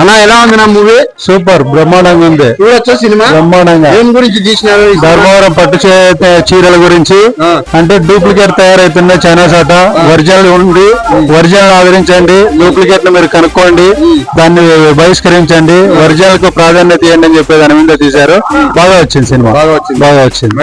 అన్న ఎలా ఉంది నా మూవీ? సూపర్, బ్రహ్మాండంగా ఉంది. చూడొచ్చా సినిమా? బ్రహ్మాండంగా. ఏం గురించి తీసినారు? ధర్మవరం పట్టు చీరల గురించి. అంటే డూప్లికేట్ తయారైతున్న చైనా సాట, ఒరిజినల్ ఉండి ఒరిజినల్ ఆదరించండి, డూప్లికేట్ మీరు కనుక్కోండి, దాన్ని బహిష్కరించండి, ఒరిజినల్ కు ప్రాధాన్యత ఇవ్వండి అని చెప్పి దాని మీద తీశారు. బాగా వచ్చింది సినిమా, బాగా వచ్చింది.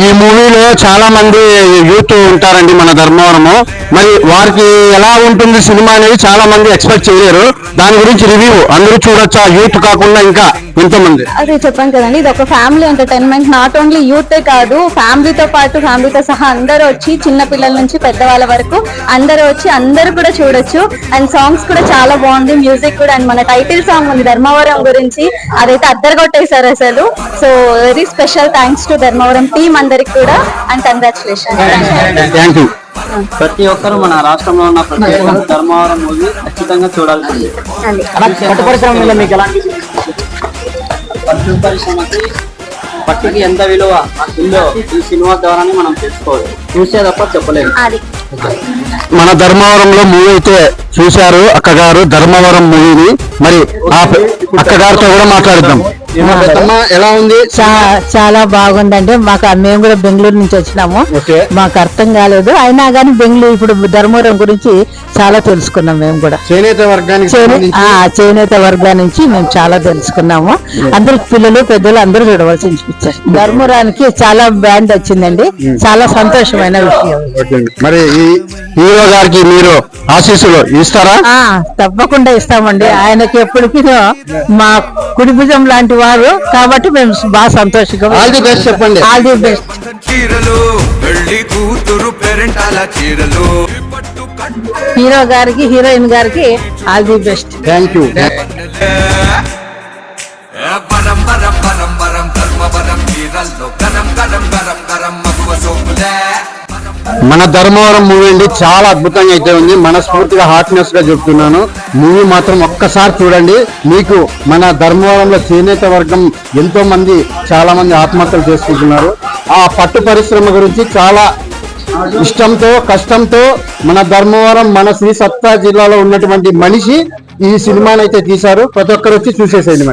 ఈ మూవీలో చాలా మంది యూత్ ఉంటారండి మన ధర్మవరము. మరి వారికి ఎలా ఉంటుంది సినిమా అనేది చాలా మంది ఎక్స్పెక్ట్ చేయలేరు. దాని గురించి రివ్యూ అందరూ చూడొచ్చా? యూత్ కాకుండా ఇంకా ఎంతమంది? అదే చెప్పాను కదండి, ఇది ఒక ఫ్యామిలీ ఎంటర్టైన్మెంట్. నాట్ ఓన్లీ యూతే కాదు, ఫ్యామిలీతో పాటు ఫ్యామిలీతో సహా అందరూ వచ్చి, చిన్న పిల్లల నుంచి పెద్దవాళ్ళ వరకు అందరూ వచ్చి అందరూ కూడా చూడొచ్చు. అండ్ సాంగ్స్ కూడా చాలా బాగుంది, మ్యూజిక్ కూడా. అండ్ మన టైటిల్ సాంగ్ ఉంది ధర్మవరం గురించి, అదైతే అద్దరగొట్టేశారు అసలు. So very special thanks to Dharmavaram team అందరికి కూడా. And congratulation. Thank you. ప్రతి ఒక్కరు మన రాష్ట్రంలో ఉన్న ప్రతి ఒక్కరు ధర్మవరం మూవీ ఖచ్చితంగా చూడాల్సింది. పట్టు పరిశ్రమకి పట్టుకి ఎంత విలువ ఉందో ఈ సినిమా ద్వారానే మనం తెలుసుకోవాలి. చూసే తప్ప చెప్పలేదు. మన ధర్మవరంలో మూవీ అయితే చూశారు అక్కగారు, ధర్మవరం మూవీని. మరి ఆ అక్కగారితో కూడా మాట్లాడుతాం. ఎలా ఉంది? చాలా బాగుందండి. మేము కూడా బెంగళూరు నుంచి వచ్చినాము, మాకు అర్థం కాలేదు. అయినా కానీ బెంగళూరు ఇప్పుడు ధర్మవరం గురించి చాలా తెలుసుకున్నాం. మేము కూడా చేనేత వర్గాల నుంచి మేము చాలా తెలుసుకున్నాము. అందరు పిల్లలు పెద్దలు అందరూ చూడవలసి పిక్చర్. ధర్మవరానికి చాలా బ్యాండ్ వచ్చిందండి, చాలా సంతోషమైన విషయం. మరి హీరో గారికి మీరు ఆశీస్సులు ఇస్తారా? తప్పకుండా ఇస్తామండి. ఆయనకి ఎప్పటికీ మా కుడి భుజం లాంటి వారు కాబట్టి మేము బాగా సంతోషంగా. ఆల్ ది బెస్ట్ చెప్పండి. All the best. హీరో గారికి, హీరోయిన్ గారికి all the best. Thank you. మన ధర్మవరం మూవీ అండి, చాలా అద్భుతంగా అయితే ఉంది. మనస్ఫూర్తిగా హార్ట్నెస్ గా చెప్తున్నాను. మూవీ మాత్రం ఒక్కసారి చూడండి. మీకు మన ధర్మవరంలో చేనేత వర్గం ఎంతో మంది, చాలా మంది ఆత్మహత్యలు చేసుకుంటున్నారు. ఆ పట్టు పరిశ్రమ గురించి చాలా ఇష్టంతో, కష్టంతో మన ధర్మవరం, మన శ్రీ సత్తా జిల్లాలో ఉన్నటువంటి మనిషి ఈ సినిమాని అయితే తీశారు. ప్రతి ఒక్కరు వచ్చి చూసేసేయండి.